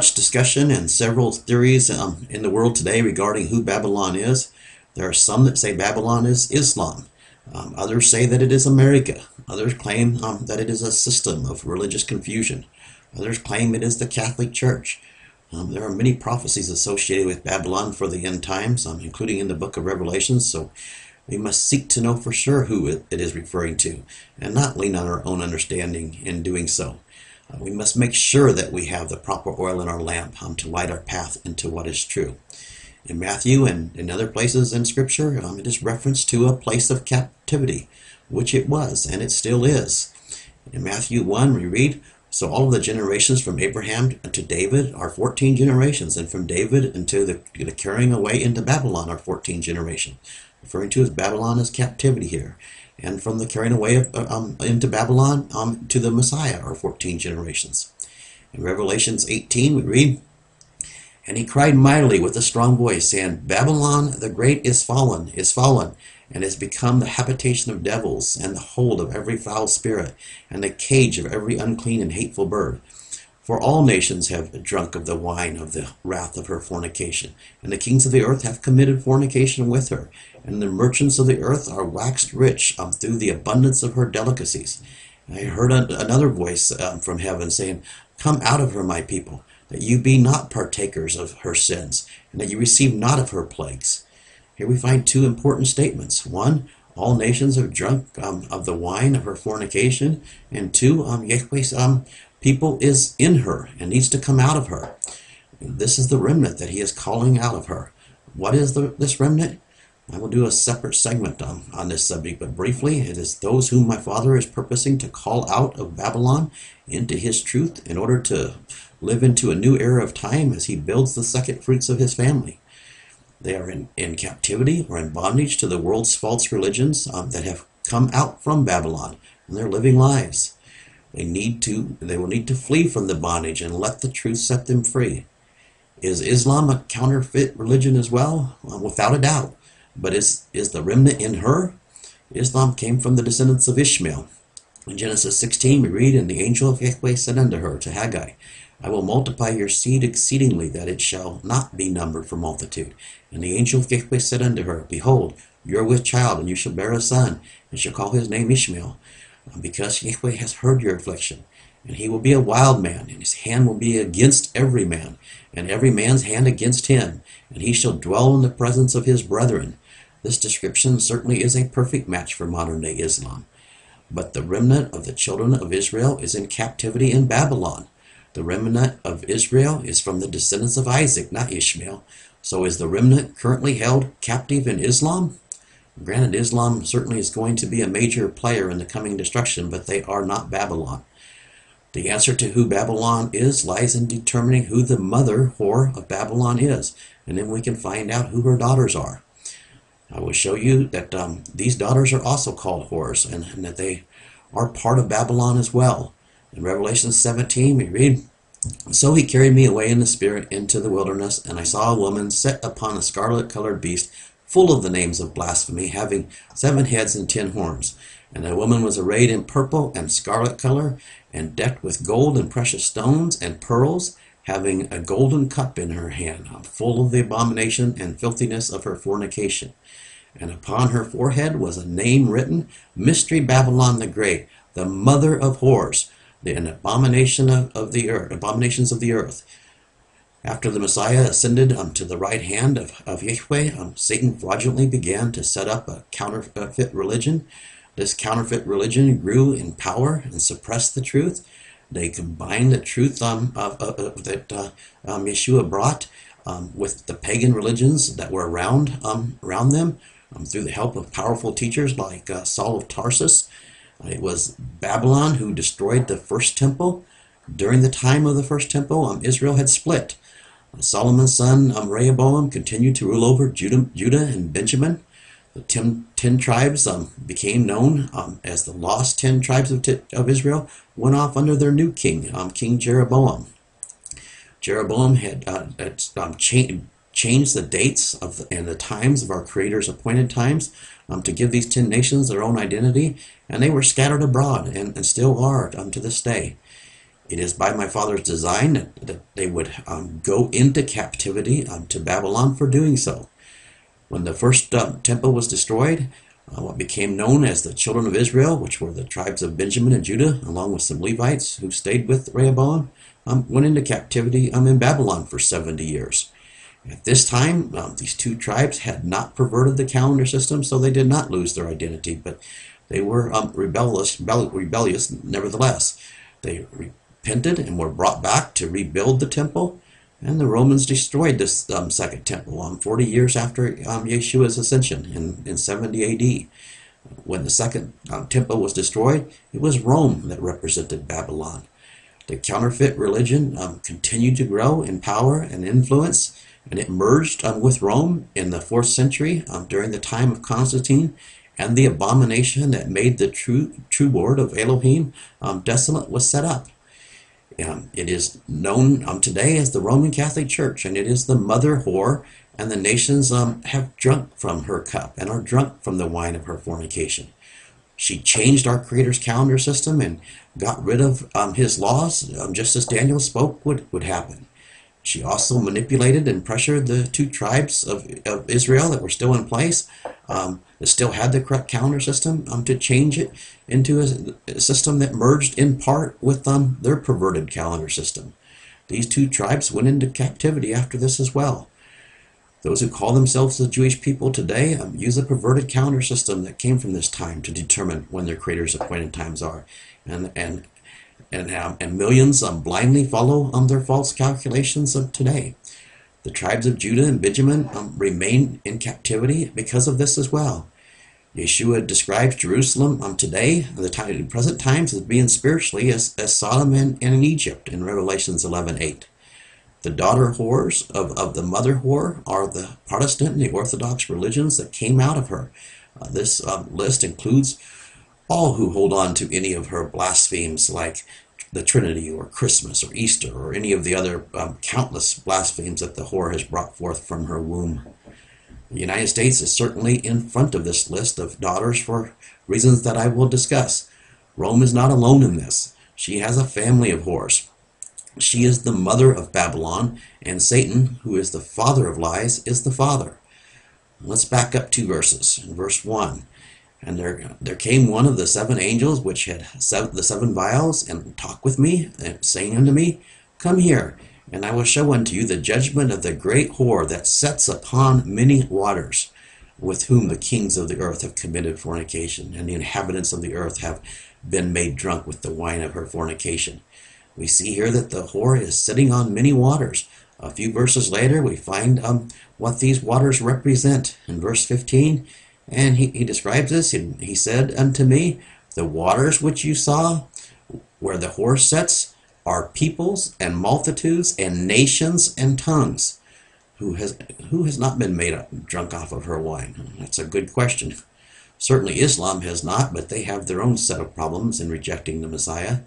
much discussion and several theories in the world today regarding who Babylon is. There are some that say Babylon is Islam. Others say that it is America. Others claim that it is a system of religious confusion. Others claim it is the Catholic Church. There are many prophecies associated with Babylon for the end times, including in the book of Revelation, so we must seek to know for sure who it is referring to, and not lean on our own understanding in doing so. We must make sure that we have the proper oil in our lamp to light our path into what is true. In Matthew and in other places in Scripture, it is referenced to a place of captivity, which it was, and it still is. In Matthew 1, we read, "So all of the generations from Abraham to David are 14 generations, and from David until the carrying away into Babylon are 14 generations." Referring to as Babylon as captivity here. And from the carrying away into Babylon to the Messiah are 14 generations. In Revelations 18 we read, "And he cried mightily with a strong voice, saying, Babylon the great is fallen, and is become the habitation of devils, and the hold of every foul spirit, and the cage of every unclean and hateful bird. For all nations have drunk of the wine of the wrath of her fornication, and the kings of the earth have committed fornication with her, and the merchants of the earth are waxed rich through the abundance of her delicacies. And I heard another voice from heaven saying, Come out of her, my people, that you be not partakers of her sins, and that you receive not of her plagues." Here we find two important statements. One, all nations have drunk of the wine of her fornication, and two, Yahweh's people is in her and needs to come out of her. This is the remnant that he is calling out of her. What is this remnant? I will do a separate segment on this subject, but briefly, it is those whom my Father is purposing to call out of Babylon into his truth in order to live into a new era of time as he builds the second fruits of his family. They are in captivity or in bondage to the world's false religions that have come out from Babylon, and they're living lives. They will need to flee from the bondage and let the truth set them free. Is Islam a counterfeit religion as well? Without a doubt. But is the remnant in her? Islam came from the descendants of Ishmael. In Genesis 16 we read, "And the angel of Yahweh said unto her," to Haggai, "I will multiply your seed exceedingly, that it shall not be numbered for multitude. And the angel of Yahweh said unto her, Behold, you are with child, and you shall bear a son, and shall call his name Ishmael, because Yahweh has heard your affliction. And he will be a wild man, and his hand will be against every man, and every man's hand against him, and he shall dwell in the presence of his brethren." This description certainly is a perfect match for modern-day Islam. But the remnant of the children of Israel is in captivity in Babylon. The remnant of Israel is from the descendants of Isaac, not Ishmael. So is the remnant currently held captive in Islam? Granted, Islam certainly is going to be a major player in the coming destruction, but they are not Babylon. The answer to who Babylon is lies in determining who the mother whore of Babylon is, and then we can find out who her daughters are. I will show you that these daughters are also called whores, and that they are part of Babylon as well. In Revelation 17 we read, "So he carried me away in the spirit into the wilderness, and I saw a woman set upon a scarlet-colored beast, full of the names of blasphemy, having 7 heads and 10 horns. And the woman was arrayed in purple and scarlet color, and decked with gold and precious stones and pearls, having a golden cup in her hand, full of the abomination and filthiness of her fornication. And upon her forehead was a name written, Mystery Babylon the Great, the mother of whores, an abomination of the earth, abominations of the earth." After the Messiah ascended to the right hand of Yahweh, Satan fraudulently began to set up a counterfeit religion. This counterfeit religion grew in power and suppressed the truth. They combined the truth that Yeshua brought with the pagan religions that were around them through the help of powerful teachers like Saul of Tarsus. It was Babylon who destroyed the first temple. During the time of the first temple, Israel had split. Solomon's son Rehoboam continued to rule over Judah and Benjamin. The 10 tribes became known as the lost 10 tribes of Israel, went off under their new king, King Jeroboam. Jeroboam had changed the dates and the times of our Creator's appointed times to give these 10 nations their own identity, and they were scattered abroad and still are to this day. It is by my Father's design that they would go into captivity to Babylon for doing so. When the first temple was destroyed, what became known as the children of Israel, which were the tribes of Benjamin and Judah, along with some Levites who stayed with Rehoboam, went into captivity in Babylon for 70 years. At this time, these two tribes had not perverted the calendar system, so they did not lose their identity, but they were rebellious nevertheless. They repented and were brought back to rebuild the temple, and the Romans destroyed this second temple 40 years after Yeshua's ascension in 70 AD. When the second temple was destroyed, it was Rome that represented Babylon. The counterfeit religion continued to grow in power and influence, and it merged with Rome in the 4th century during the time of Constantine, and the abomination that made the true Lord of Elohim desolate was set up. It is known today as the Roman Catholic Church, and it is the mother whore, and the nations have drunk from her cup and are drunk from the wine of her fornication. She changed our Creator's calendar system and got rid of his laws, just as Daniel spoke would happen. She also manipulated and pressured the two tribes of Israel that were still in place, that still had the correct calendar system, to change it into a system that merged in part with their perverted calendar system. These two tribes went into captivity after this as well. Those who call themselves the Jewish people today use a perverted calendar system that came from this time to determine when their Creator's appointed times are, and millions blindly follow their false calculations of today. The tribes of Judah and Benjamin remain in captivity because of this as well. Yeshua describes Jerusalem today, in present times, as being spiritually as Sodom and in Egypt in Revelations 11:8. The daughter whores of the mother whore are the Protestant and the Orthodox religions that came out of her. This list includes all who hold on to any of her blasphemies like the Trinity or Christmas or Easter or any of the other countless blasphemies that the whore has brought forth from her womb. The United States is certainly in front of this list of daughters for reasons that I will discuss. Rome is not alone in this. She has a family of whores. She is the mother of Babylon, and Satan, who is the father of lies, is the father. Let's back up 2 verses. In verse 1, and there came one of the 7 angels which had the 7 vials, and talked with me, and saying unto me, Come here, and I will show unto you the judgment of the great whore that sits upon many waters, with whom the kings of the earth have committed fornication, and the inhabitants of the earth have been made drunk with the wine of her fornication. We see here that the whore is sitting on many waters. A few verses later, we find what these waters represent. In verse 15, and he describes this, and he said unto me, The waters which you saw, where the whore sits, are peoples and multitudes and nations and tongues. Who has not been made drunk off of her wine? That's a good question. Certainly Islam has not, but they have their own set of problems in rejecting the Messiah.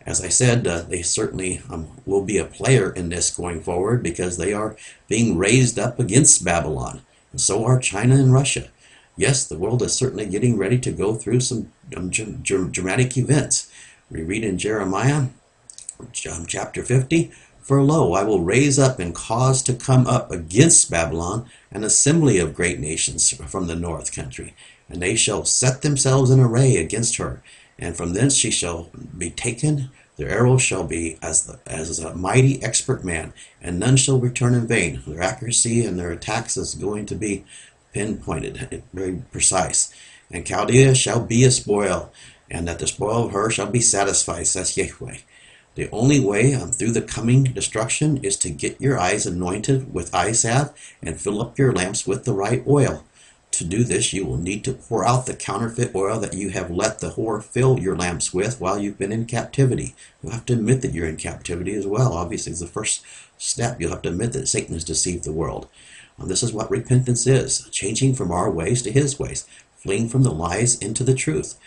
As I said, they certainly will be a player in this going forward because they are being raised up against Babylon. And so are China and Russia. Yes, the world is certainly getting ready to go through some dramatic events. We read in Jeremiah chapter 50, For lo, I will raise up and cause to come up against Babylon an assembly of great nations from the north country, and they shall set themselves in array against her. And from thence she shall be taken. Their arrows shall be as a mighty expert man, and none shall return in vain. Their accuracy and their attacks is going to be pinpointed, very precise. And Chaldea shall be a spoil, and that the spoil of her shall be satisfied, says Yahweh. The only way through the coming destruction is to get your eyes anointed with eye salve and fill up your lamps with the right oil. To do this, you will need to pour out the counterfeit oil that you have let the whore fill your lamps with while you've been in captivity. You'll have to admit that you're in captivity as well. Obviously, it's the first step. You'll have to admit that Satan has deceived the world. This is what repentance is, changing from our ways to his ways, fleeing from the lies into the truth.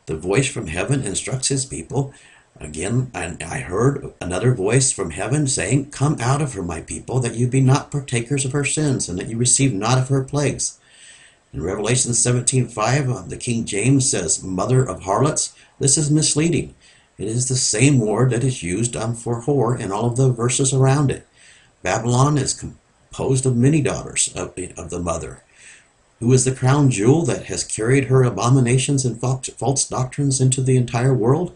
The voice from heaven instructs his people. Again, I heard another voice from heaven saying, Come out of her, my people, that you be not partakers of her sins, and that you receive not of her plagues. In Revelation 17:5, the King James says, Mother of harlots. This is misleading. It is the same word that is used for whore in all of the verses around it. Babylon is composed of many daughters of the mother, who is the crown jewel that has carried her abominations and false doctrines into the entire world,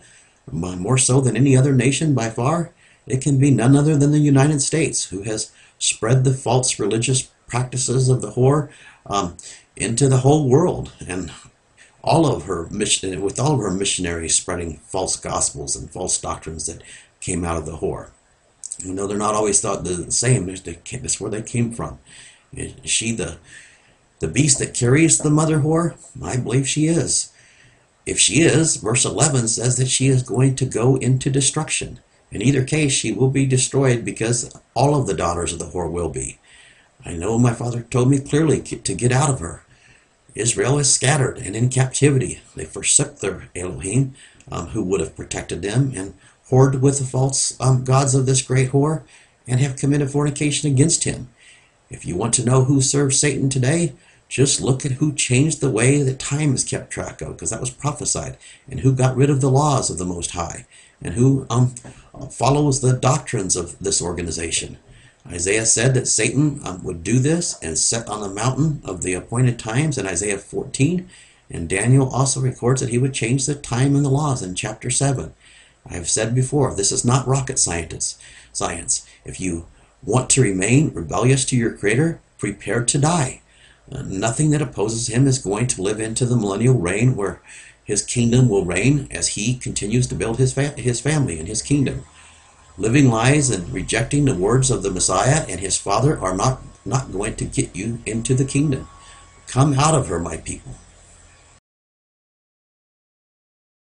more so than any other nation by far. It can be none other than the United States, who has spread the false religious practices of the whore into the whole world, and all of her mission, with all of her missionaries spreading false gospels and false doctrines that came out of the whore. You know, they're not always thought the same. That's where they came from. Is she the beast that carries the mother whore? I believe she is. If she is, verse 11 says that she is going to go into destruction. In either case, she will be destroyed, because all of the daughters of the whore will be. I know my father told me clearly to get out of her. Israel is scattered and in captivity. They forsook their Elohim, who would have protected them, and whored with the false gods of this great whore, and have committed fornication against him. If you want to know who serves Satan today, just look at who changed the way that time is kept track of, because that was prophesied, and who got rid of the laws of the Most High, and who follows the doctrines of this organization. Isaiah said that Satan would do this and set on the mountain of the appointed times in Isaiah 14, and Daniel also records that he would change the time and the laws in chapter 7. I have said before, this is not rocket science. If you want to remain rebellious to your Creator, prepare to die. Nothing that opposes him is going to live into the millennial reign, where his kingdom will reign as he continues to build his family and his kingdom. Living lies and rejecting the words of the Messiah and his Father are not going to get you into the kingdom. Come out of her, my people.